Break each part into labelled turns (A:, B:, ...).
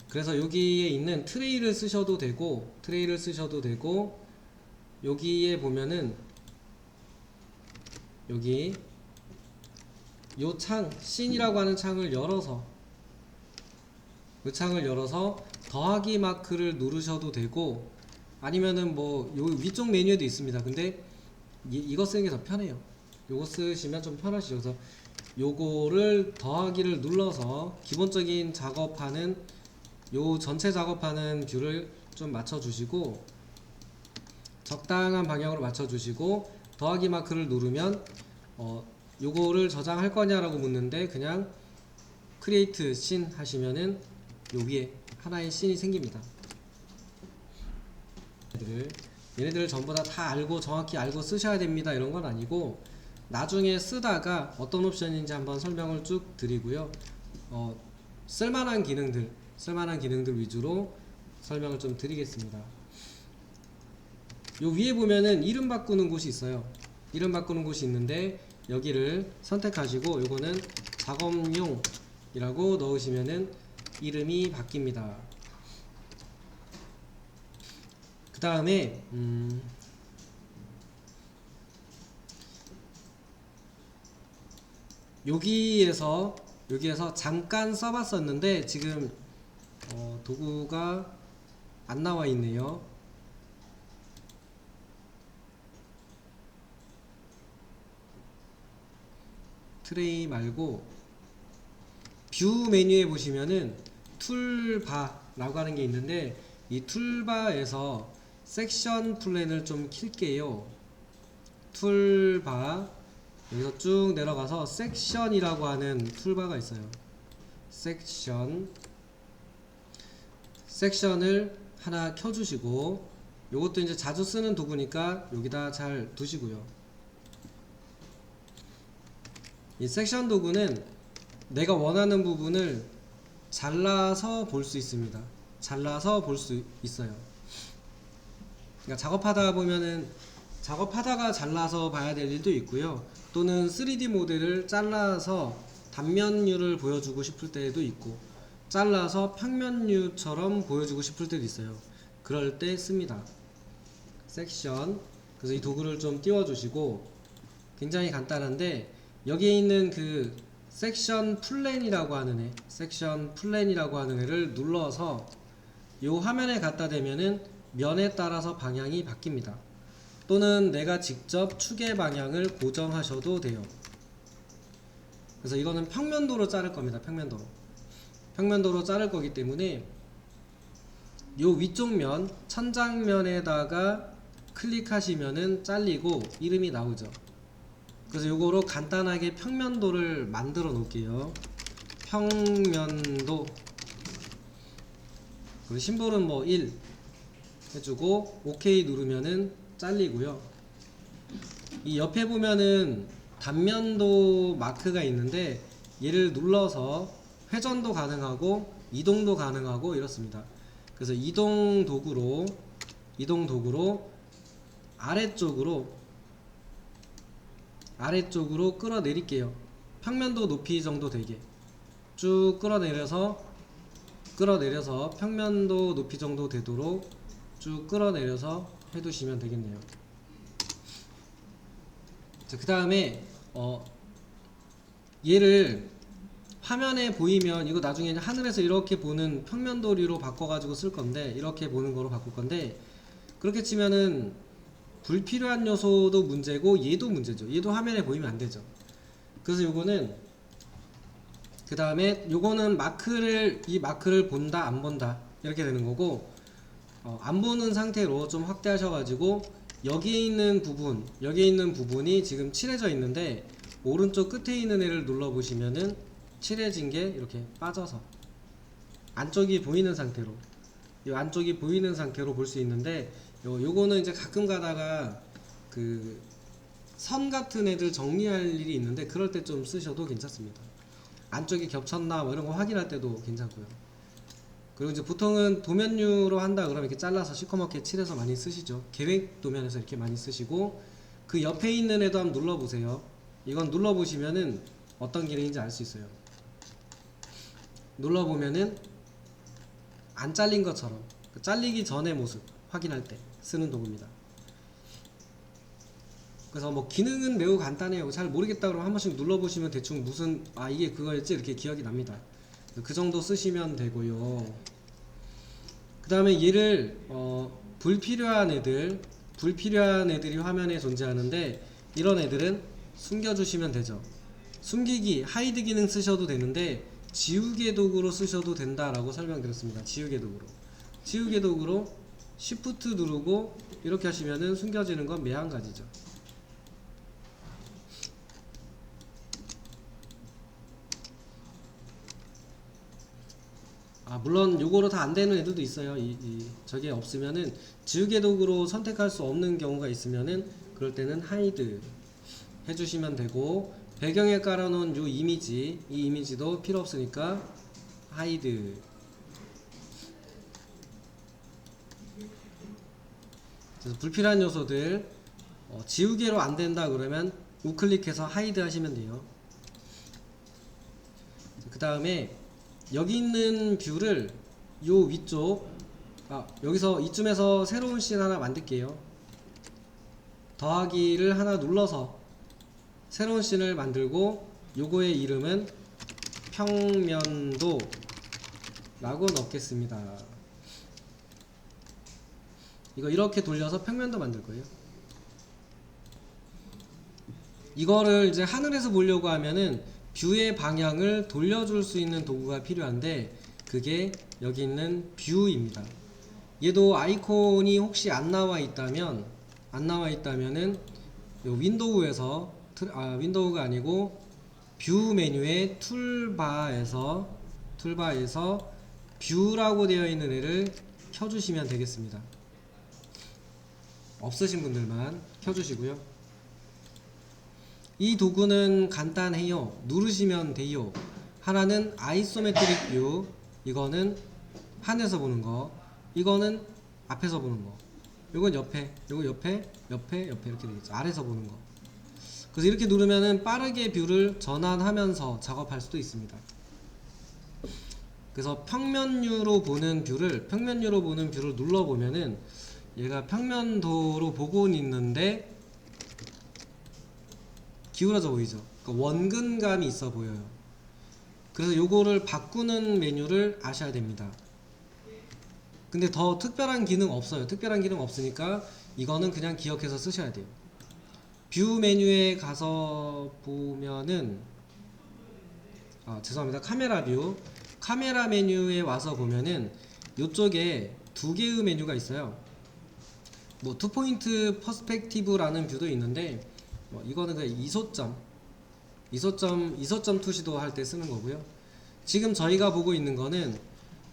A: 그래서 여기에 있는 트레이를 쓰셔도 되고 여기에 보면은 여기 요 창 씬이라고 하는 창을 열어서 그 창을 열어서 더하기 마크를 누르셔도 되고, 아니면은 뭐 요 위쪽 메뉴에도 있습니다. 근데 이거 쓰는 게 더 편해요. 요거 쓰시면 좀 편하시죠. 그래서 요거를 더하기를 눌러서 기본적인 작업하는 요 전체 작업하는 뷰를 좀 맞춰주시고, 적당한 방향으로 맞춰주시고, 더하기 마크를 누르면 요거를 저장할 거냐라고 묻는데 그냥 크리에이트 씬 하시면은 요 위에 하나의 씬이 생깁니다. 얘네들을 전부 다 알고 정확히 알고 쓰셔야 됩니다 이런 건 아니고, 나중에 쓰다가 어떤 옵션인지 한번 설명을 쭉 드리고요. 쓸만한 기능들 위주로 설명을 좀 드리겠습니다. 요 위에 보면은 이름 바꾸는 곳이 있어요. 이름 바꾸는 곳이 있는데 여기를 선택하시고 요거는 작업용이라고 넣으시면은 이름이 바뀝니다. 그 다음에 여기에서 잠깐 써봤었는데 지금 도구가 안 나와 있네요. 트레이 말고 뷰 메뉴에 보시면은 툴바라고 하는 게 있는데, 이 툴바에서 섹션 플랜을 좀 킬게요. 툴바 여기서 쭉 내려가서 섹션이라고 하는 툴바가 있어요. 섹션을 하나 켜주시고, 요것도 이제 자주 쓰는 도구니까 여기다 잘 두시고요. 이 섹션 도구는 내가 원하는 부분을 잘라서 볼 수 있습니다. 잘라서 볼 수 있어요. 그러니까 작업하다가 잘라서 봐야 될 일도 있고요. 또는 3D 모델을 잘라서 단면류를 보여주고 싶을 때도 있고, 잘라서 평면류처럼 보여주고 싶을 때도 있어요. 그럴 때 씁니다. 섹션. 그래서 이 도구를 좀 띄워주시고, 굉장히 간단한데 여기에 있는 그 섹션 플랜이라고 하는 애를 눌러서 요 화면에 갖다 대면은 면에 따라서 방향이 바뀝니다. 또는 내가 직접 축의 방향을 고정하셔도 돼요. 그래서 이거는 평면도로 자를 겁니다. 평면도로 자를 거기 때문에 요 위쪽 면 천장면에다가 클릭하시면은 잘리고 이름이 나오죠. 그래서 요거로 간단하게 평면도를 만들어 놓을게요. 평면도, 그리고 심볼은 뭐 1 해주고 OK 누르면은 잘리고요. 이 옆에 보면은 단면도 마크가 있는데 얘를 눌러서 회전도 가능하고 이동도 가능하고 이렇습니다. 그래서 이동 도구로 아래쪽으로 끌어내릴게요. 평면도 높이 정도 되게 쭉 끌어내려서 평면도 높이 정도 되도록 쭉 끌어내려서 해두시면 되겠네요. 그 다음에 얘를 화면에 보이면 이거 나중에 하늘에서 이렇게 보는 평면도리로 바꿔가지고 쓸 건데, 이렇게 보는 거로 바꿀 건데, 그렇게 치면은 불필요한 요소도 문제고 얘도 문제죠. 얘도 화면에 보이면 안 되죠. 그래서 요거는 그 다음에 요거는 이 마크를 본다 안 본다 이렇게 되는 거고, 안 보는 상태로 좀 확대하셔가지고 여기에 있는 부분이 지금 칠해져 있는데 오른쪽 끝에 있는 애를 눌러 보시면은 칠해진 게 이렇게 빠져서 안쪽이 보이는 상태로 볼 수 있는데, 요거는 이제 가끔 가다가 그 선 같은 애들 정리할 일이 있는데 그럴 때 좀 쓰셔도 괜찮습니다. 안쪽이 겹쳤나 뭐 이런 거 확인할 때도 괜찮고요. 그리고 이제 보통은 도면류로 한다 그러면 이렇게 잘라서 시커멓게 칠해서 많이 쓰시죠. 계획 도면에서 이렇게 많이 쓰시고, 그 옆에 있는 애도 한번 눌러보세요. 이건 눌러보시면은 어떤 기능인지 알 수 있어요. 눌러보면은 안 잘린 것처럼 잘리기 전의 모습 확인할 때 쓰는 도구입니다. 그래서 뭐 기능은 매우 간단해요. 잘 모르겠다 그러면 한 번씩 눌러보시면 대충 무슨 이게 그거였지 이렇게 기억이 납니다. 그 정도 쓰시면 되고요. 그 다음에 얘를 불필요한 애들이 화면에 존재하는데 이런 애들은 숨겨주시면 되죠. 숨기기, 하이드 기능 쓰셔도 되는데 지우개 도구로 쓰셔도 된다라고 설명드렸습니다. 지우개 도구로 Shift 누르고 이렇게 하시면은 숨겨지는 건 매한가지죠. 물론 요거로 다 안되는 애들도 있어요. 저게 없으면은 지우개 도구로 선택할 수 없는 경우가 있으면은 그럴 때는 하이드 해주시면 되고, 배경에 깔아놓은 요 이미지, 이 이미지도 필요 없으니까 하이드. 그래서 불필요한 요소들 지우개로 안된다 그러면 우클릭해서 하이드 하시면 돼요. 그 다음에 여기 있는 뷰를 요 위쪽 여기서 이쯤에서 새로운 씬 하나 만들게요. 더하기를 하나 눌러서 새로운 씬을 만들고 요거의 이름은 평면도 라고 넣겠습니다. 이거 이렇게 돌려서 평면도 만들 거예요. 이거를 이제 하늘에서 보려고 하면은 뷰의 방향을 돌려줄 수 있는 도구가 필요한데 그게 여기 있는 뷰입니다. 얘도 아이콘이 혹시 안 나와 있다면은 요 윈도우에서 윈도우가 아니고 뷰 메뉴의 툴바에서 뷰라고 되어 있는 애를 켜주시면 되겠습니다. 없으신 분들만 켜주시고요. 이 도구는 간단해요. 누르시면 돼요. 하나는 아이소메트릭 뷰, 이거는 하늘에서 보는 거, 이거는 앞에서 보는 거, 요건 옆에, 요거 옆에 이렇게 되겠죠. 아래서 보는 거. 그래서 이렇게 누르면은 빠르게 뷰를 전환하면서 작업할 수도 있습니다. 그래서 평면유로 보는 뷰를 눌러보면은 얘가 평면도로 보고 있는데 기울어져 보이죠. 그러니까 원근감이 있어 보여요. 그래서 요거를 바꾸는 메뉴를 아셔야 됩니다. 근데 더 특별한 기능 없어요. 특별한 기능 없으니까 이거는 그냥 기억해서 쓰셔야 돼요. 뷰 메뉴에 가서 보면은 죄송합니다. 카메라 메뉴에 와서 보면은 요쪽에 두 개의 메뉴가 있어요. 뭐 투포인트 퍼스펙티브라는 뷰도 있는데 이거는 그냥 이소점 투시도 할 때 쓰는 거고요. 지금 저희가 보고 있는 거는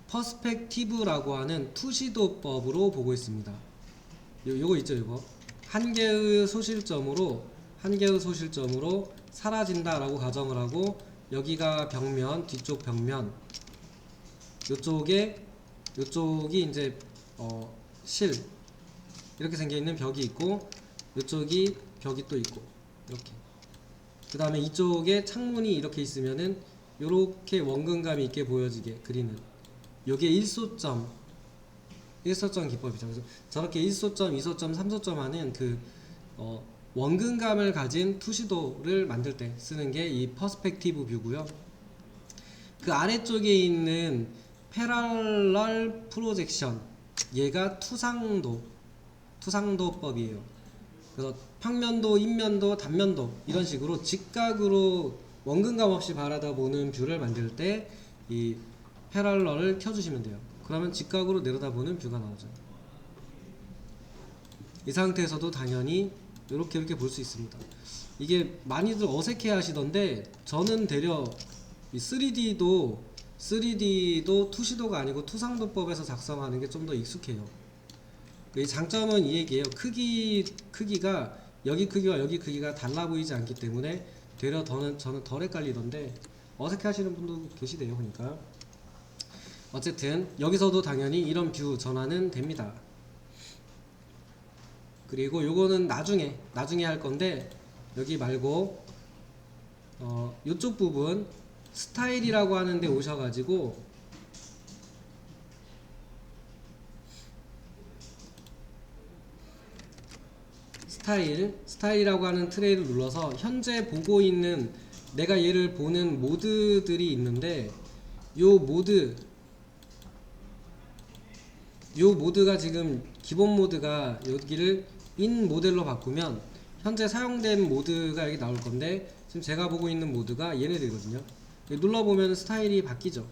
A: 퍼스펙티브라고 하는 투시도법으로 보고 있습니다. 요거 있죠, 요거. 한 개의 소실점으로 사라진다라고 가정을 하고 여기가 벽면, 뒤쪽 벽면, 요쪽이 이제 실 이렇게 생겨 있는 벽이 있고 요쪽이 벽이 또 있고 이렇게. 그 다음에 이쪽에 창문이 이렇게 있으면은 요렇게 원근감이 있게 보여지게 그리는 요게 1소점 기법이죠. 그래서 저렇게 1소점, 2소점, 3소점 하는 그 원근감을 가진 투시도를 만들 때 쓰는 게 이 퍼스펙티브 뷰고요. 그 아래쪽에 있는 패럴럴 프로젝션, 얘가 투상도법이에요. 그래서 평면도, 인면도, 단면도 이런 식으로 직각으로 원근감 없이 바라다 보는 뷰를 만들 때 이 패럴럴을 켜주시면 돼요. 그러면 직각으로 내려다보는 뷰가 나오죠. 이 상태에서도 당연히 이렇게 볼 수 있습니다. 이게 많이들 어색해 하시던데 저는 되려 이 3D도 투시도가 아니고 투상도법에서 작성하는 게 좀 더 익숙해요. 이 장점은 이 얘기예요. 크기가 여기 크기와 여기 크기가 달라 보이지 않기 때문에 되려 저는 덜 헷갈리던데 어색해 하시는 분도 계시대요. 그러니까 어쨌든 여기서도 당연히 이런 뷰 전환은 됩니다. 그리고 요거는 나중에 할 건데 여기 말고 요쪽 부분 스타일이라고 하는데 오셔가지고 스타일이라고 하는 트레이를 눌러서 현재 보고 있는 내가 얘를 보는 모드들이 있는데 요 모드가 지금 기본 모드가 여기를 인 모델로 바꾸면 현재 사용된 모드가 여기 나올 건데 지금 제가 보고 있는 모드가 얘네들이거든요. 눌러보면 스타일이 바뀌죠.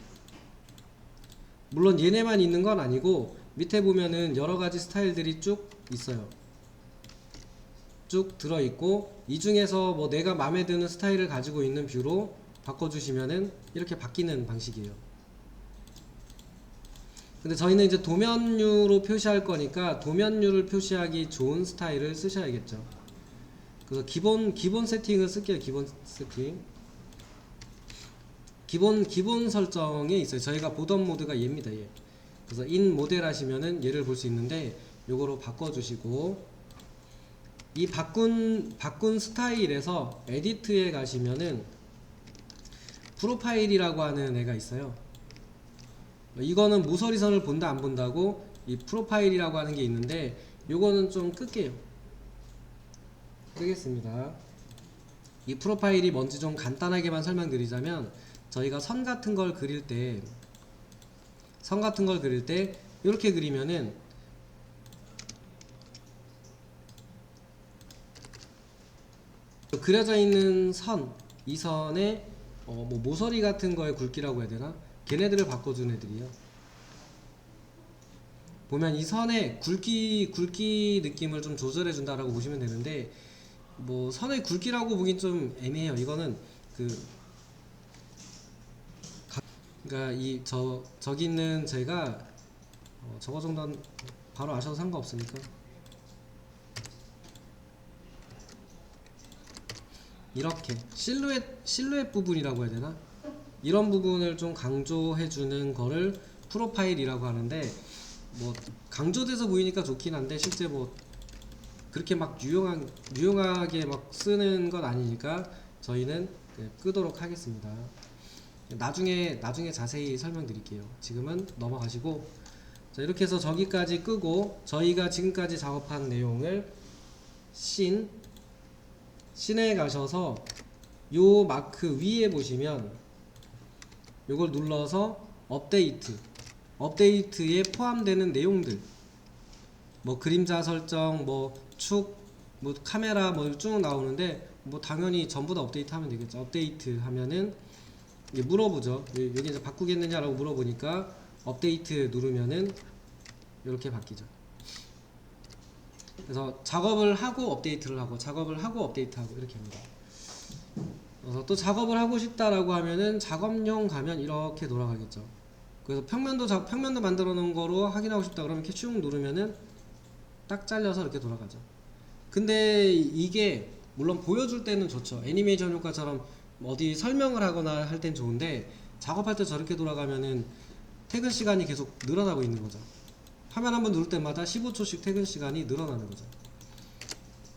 A: 물론 얘네만 있는 건 아니고 밑에 보면은 여러가지 스타일들이 쭉 있어요. 쭉 들어있고 이 중에서 뭐 내가 마음에 드는 스타일을 가지고 있는 뷰로 바꿔주시면은 이렇게 바뀌는 방식이에요. 근데 저희는 이제 도면류로 표시할 거니까 도면류를 표시하기 좋은 스타일을 쓰셔야겠죠. 그래서 기본 세팅을 쓸게요. 기본 세팅. 기본 설정에 있어요. 저희가 보던 모드가 얘입니다. 얘. 그래서 인 모델 하시면은 얘를 볼 수 있는데 요거로 바꿔주시고 이 바꾼 스타일에서 에디트에 가시면은 프로파일이라고 하는 애가 있어요. 이거는 모서리선을 본다 안 본다고 이 프로파일이라고 하는 게 있는데 요거는 좀 끌게요. 끄겠습니다. 이 프로파일이 뭔지 좀 간단하게만 설명드리자면 저희가 선 같은 걸 그릴 때 이렇게 그리면은 그려져 있는 이 선에 뭐 모서리 같은 거의 굵기라고 해야 되나? 걔네들을 바꿔준 애들이에요. 보면 이 선의 굵기 느낌을 좀 조절해 준다라고 보시면 되는데 뭐 선의 굵기라고 보긴 좀 애매해요. 이거는 그러니까 저기 있는 제가 저거 정도는 바로 아셔도 상관없으니까 이렇게 실루엣 부분이라고 해야 되나? 이런 부분을 좀 강조해주는 거를 프로파일이라고 하는데 뭐 강조돼서 보이니까 좋긴 한데 실제 뭐 그렇게 막 유용하게 막 쓰는 건 아니니까 저희는 끄도록 하겠습니다. 나중에 자세히 설명드릴게요. 지금은 넘어가시고 자 이렇게 해서 저기까지 끄고 저희가 지금까지 작업한 내용을 씬에 가셔서 요 마크 위에 보시면 요걸 눌러서 업데이트에 포함되는 내용들 뭐 그림자 설정 뭐 축 뭐 카메라 뭐 쭉 나오는데 뭐 당연히 전부 다 업데이트 하면 되겠죠. 업데이트 하면은 이제 물어보죠. 여기 이제 바꾸겠느냐라고 물어보니까 업데이트 누르면은 이렇게 바뀌죠. 그래서 작업을 하고 업데이트를 하고 작업을 하고 업데이트하고 이렇게 합니다. 그래서 또 작업을 하고 싶다라고 하면은 작업용 가면 이렇게 돌아가겠죠. 그래서 평면도 만들어 놓은 거로 확인하고 싶다 그러면 이렇게 쭉 누르면은 딱 잘려서 이렇게 돌아가죠. 근데 이게 물론 보여줄 때는 좋죠. 애니메이션 효과처럼 어디 설명을 하거나 할 땐 좋은데 작업할 때 저렇게 돌아가면은 퇴근 시간이 계속 늘어나고 있는 거죠. 화면 한번 누를 때마다 15초씩 퇴근 시간이 늘어나는 거죠.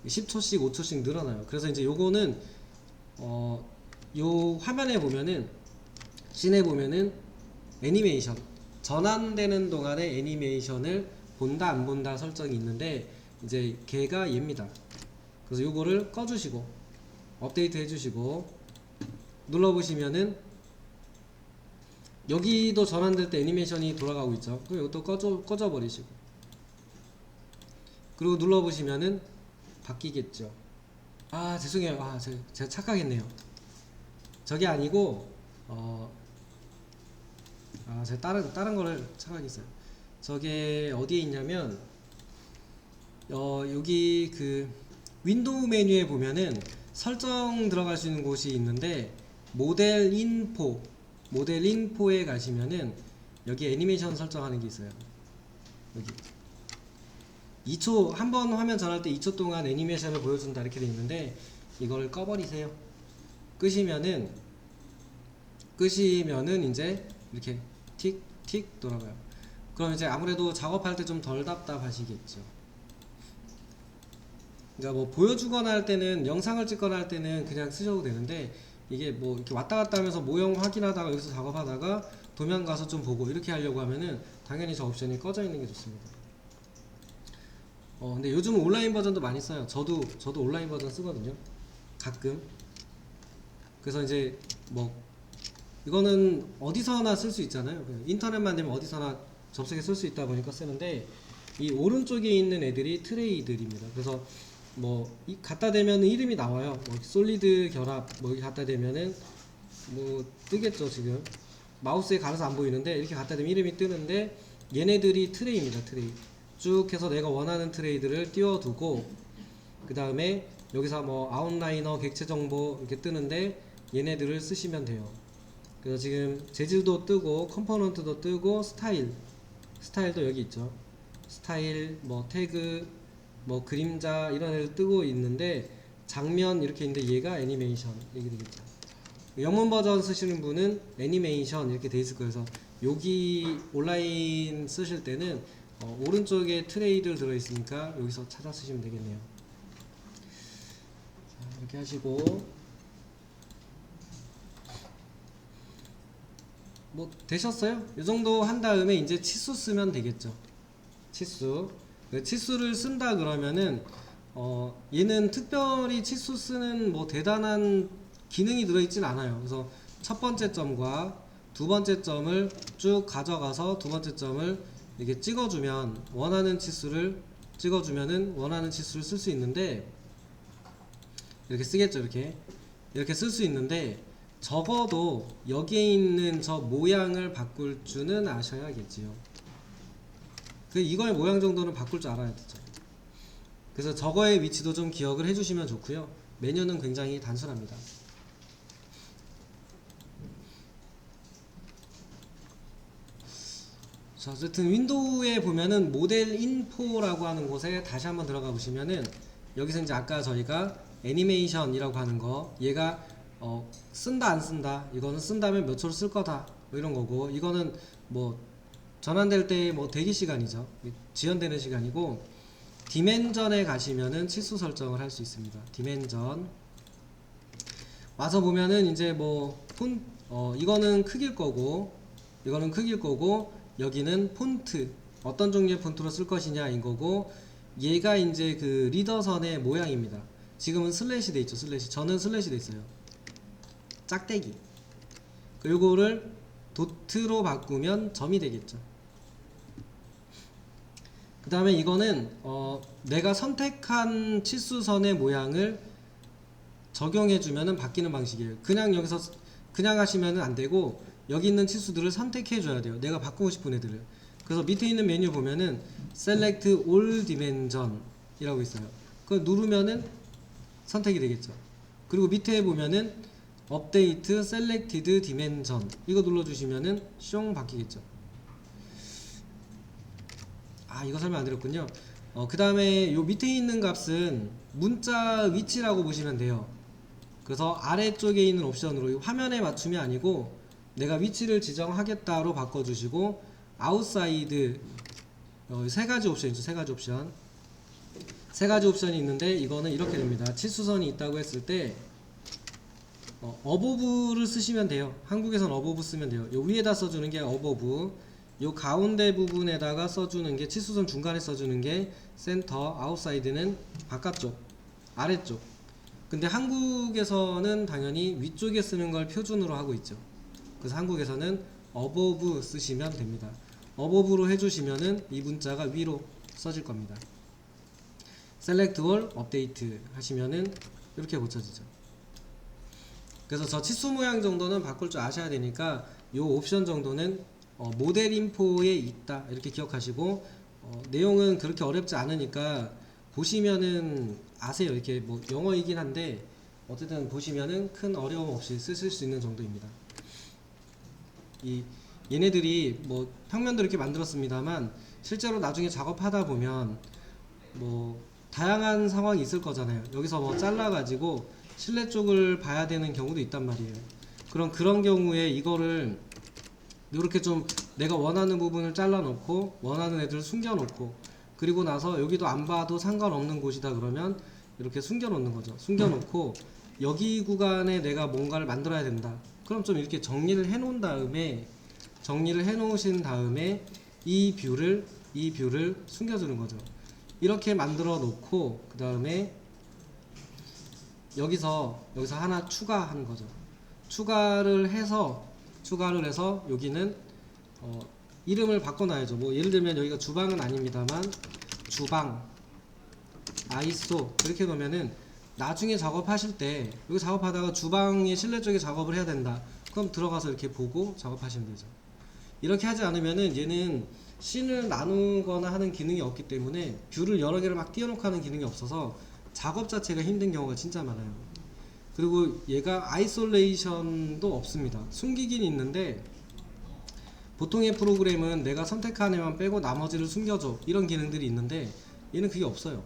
A: 10초씩 5초씩 늘어나요. 그래서 이제 요거는 요 화면에 보면은 씬에 보면은 애니메이션 전환되는 동안에 애니메이션을 본다 안 본다 설정이 있는데 이제 걔가 얘입니다. 그래서 요거를 꺼주시고 업데이트 해주시고 눌러보시면은 여기도 전환될 때 애니메이션이 돌아가고 있죠. 그럼 이것도 꺼져 버리시고 그리고 눌러보시면은 바뀌겠죠. 아 죄송해요. 제가 착각했네요. 저게 아니고 제가 다른 거를 착각했어요. 저게 어디에 있냐면 여기 그 윈도우 메뉴에 보면은 설정 들어갈 수 있는 곳이 있는데 모델 인포에 가시면은 여기 애니메이션 설정하는 게 있어요. 여기 2초 한번 화면 전할 때 2초 동안 애니메이션을 보여준다 이렇게 돼 있는데 이걸 꺼버리세요. 끄시면은 이제 이렇게 틱틱 돌아가요. 그럼 이제 아무래도 작업할 때 좀 덜 답답하시겠죠. 그러니까 뭐 보여주거나 할 때는 영상을 찍거나 할 때는 그냥 쓰셔도 되는데 이게 뭐 이렇게 왔다 갔다 하면서 모형 확인하다가 여기서 작업하다가 도면 가서 좀 보고 이렇게 하려고 하면은 당연히 저 옵션이 꺼져 있는 게 좋습니다. 근데 요즘 온라인 버전도 많이 써요. 저도 온라인 버전 쓰거든요. 가끔. 그래서 이제 뭐 이거는 어디서나 쓸 수 있잖아요. 그냥 인터넷만 되면 어디서나 접속해 쓸 수 있다 보니까 쓰는데, 이 오른쪽에 있는 애들이 트레이들입니다. 그래서 뭐 갖다 대면 이름이 나와요. 뭐 솔리드 결합 뭐 이렇게 갖다 대면은 뭐 뜨겠죠. 지금 마우스에 가려서 안 보이는데 이렇게 갖다 대면 이름이 뜨는데, 얘네들이 트레이입니다. 트레이 쭉 해서 내가 원하는 트레이들을 띄워두고, 그 다음에 여기서 뭐 아웃라이너 객체 정보 이렇게 뜨는데 얘네들을 쓰시면 돼요. 그래서 지금 재질도 뜨고 컴포넌트도 뜨고 스타일도 여기 있죠. 스타일 뭐 태그 뭐 그림자 이런 애들 뜨고 있는데, 장면 이렇게 있는데 얘가 애니메이션 이렇게 되겠죠. 영문 버전 쓰시는 분은 애니메이션 이렇게 돼 있을 거예요. 그래서 여기 온라인 쓰실 때는 오른쪽에 트레이들 들어 있으니까 여기서 찾아 쓰시면 되겠네요. 자, 이렇게 하시고 뭐 되셨어요? 이 정도 한 다음에 이제 치수 쓰면 되겠죠. 치수를 쓴다 그러면은 얘는 특별히 치수 쓰는 뭐 대단한 기능이 들어있진 않아요. 그래서 첫 번째 점과 두 번째 점을 쭉 가져가서 두 번째 점을 이렇게 찍어주면 원하는 치수를 찍어주면은 원하는 치수를 쓸 수 있는데, 이렇게 쓰겠죠. 이렇게 쓸 수 있는데, 적어도 여기에 있는 저 모양을 바꿀 줄은 아셔야겠지요. 이거의 모양 정도는 바꿀 줄 알아야 되죠. 그래서 저거의 위치도 좀 기억을 해주시면 좋고요. 메뉴는 굉장히 단순합니다. 자, 어쨌든 윈도우에 보면은 모델 인포라고 하는 곳에 다시 한번 들어가 보시면은, 여기서 이제 아까 저희가 애니메이션이라고 하는 거, 얘가 쓴다 안 쓴다, 이거는 쓴다면 몇 초를 쓸 거다 뭐 이런 거고, 이거는 뭐 전환될 때 뭐 대기 시간이죠. 지연되는 시간이고, 디멘전에 가시면은 치수 설정을 할 수 있습니다. 디멘전 와서 보면은 이제 뭐 이거는 크기일 거고, 이거는 크기일 거고, 여기는 폰트 어떤 종류의 폰트로 쓸 것이냐인 거고, 얘가 이제 그 리더선의 모양입니다. 지금은 슬래시 돼 있죠. 저는 슬래시 돼 있어요. 짝대기. 요거를 도트로 바꾸면 점이 되겠죠. 그 다음에 이거는 내가 선택한 치수선의 모양을 적용해 주면은 바뀌는 방식이에요. 그냥 여기서 그냥 하시면은 안 되고, 여기 있는 치수들을 선택해 줘야 돼요. 내가 바꾸고 싶은 애들을. 그래서 밑에 있는 메뉴 보면은 Select All Dimension 이라고 있어요. 그걸 누르면은 선택이 되겠죠. 그리고 밑에 보면은 Update Selected Dimension 이거 눌러주시면은 숑 바뀌겠죠. 이거 설명 안 드렸군요. 그 다음에 요 밑에 있는 값은 문자 위치라고 보시면 돼요. 그래서 아래쪽에 있는 옵션으로 화면에 맞춤이 아니고 내가 위치를 지정하겠다로 바꿔주시고, 아웃사이드 세 가지 옵션이죠. 세 가지 옵션이 있는데, 이거는 이렇게 됩니다. 치수선이 있다고 했을 때 어보브를 쓰시면 돼요. 한국에선 어보브 쓰면 돼요. 요 위에다 써주는 게 어보브, 요 가운데 부분에다가 써주는 게 치수선 중간에 써주는 게 센터, 아웃사이드는 바깥쪽, 아래쪽. 근데 한국에서는 당연히 위쪽에 쓰는 걸 표준으로 하고 있죠. 그래서 한국에서는 above 쓰시면 됩니다. above로 해주시면은 이 문자가 위로 써질 겁니다. select all, update 하시면은 이렇게 고쳐지죠. 그래서 저 치수 모양 정도는 바꿀 줄 아셔야 되니까 요 옵션 정도는 모델 인포에 있다 이렇게 기억하시고, 내용은 그렇게 어렵지 않으니까 보시면은 아세요. 이렇게 뭐 영어이긴 한데 어쨌든 보시면은 큰 어려움 없이 쓰실 수 있는 정도입니다. 얘네들이 뭐 평면도 이렇게 만들었습니다만, 실제로 나중에 작업하다 보면 뭐 다양한 상황이 있을 거잖아요. 여기서 뭐 잘라가지고 실내 쪽을 봐야 되는 경우도 있단 말이에요. 그런 경우에 이거를 이렇게 좀 내가 원하는 부분을 잘라 놓고 원하는 애들을 숨겨 놓고, 그리고 나서 여기도 안 봐도 상관없는 곳이다 그러면 이렇게 숨겨 놓는 거죠. 숨겨 놓고 여기 구간에 내가 뭔가를 만들어야 된다. 그럼 좀 이렇게 정리를 해 놓으신 다음에 이 뷰를 숨겨주는 거죠. 이렇게 만들어 놓고 그 다음에 여기서 하나 추가한 거죠. 추가를 해서 여기는 이름을 바꿔놔야죠. 뭐 예를 들면 여기가 주방은 아닙니다만 주방 아이소 이렇게 놓으면은 나중에 작업하실 때 여기 작업하다가 주방의 실내 쪽에 작업을 해야 된다. 그럼 들어가서 이렇게 보고 작업하시면 되죠. 이렇게 하지 않으면은 얘는 씬을 나누거나 하는 기능이 없기 때문에 뷰를 여러 개를 막 띄워놓고 하는 기능이 없어서 작업 자체가 힘든 경우가 진짜 많아요. 그리고 얘가 아이솔레이션도 없습니다. 숨기긴 있는데 보통의 프로그램은 내가 선택한 애만 빼고 나머지를 숨겨줘 이런 기능들이 있는데 얘는 그게 없어요.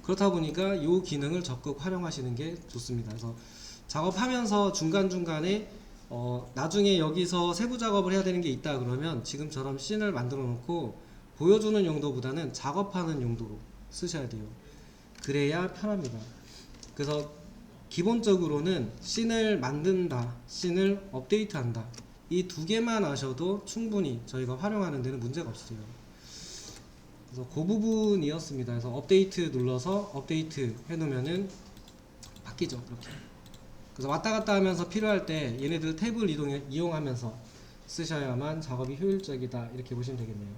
A: 그렇다 보니까 이 기능을 적극 활용하시는 게 좋습니다. 그래서 작업하면서 중간중간에 나중에 여기서 세부 작업을 해야 되는 게 있다 그러면 지금처럼 씬을 만들어 놓고 보여주는 용도보다는 작업하는 용도로 쓰셔야 돼요. 그래야 편합니다. 그래서 기본적으로는 씬을 만든다, 씬을 업데이트한다 이 두 개만 아셔도 충분히 저희가 활용하는 데는 문제가 없어요. 그래서 그 부분이었습니다. 그래서 업데이트 눌러서 업데이트 해놓으면은 바뀌죠. 그렇게. 그래서 왔다 갔다 하면서 필요할 때 얘네들 탭을 이용하면서 쓰셔야만 작업이 효율적이다 이렇게 보시면 되겠네요.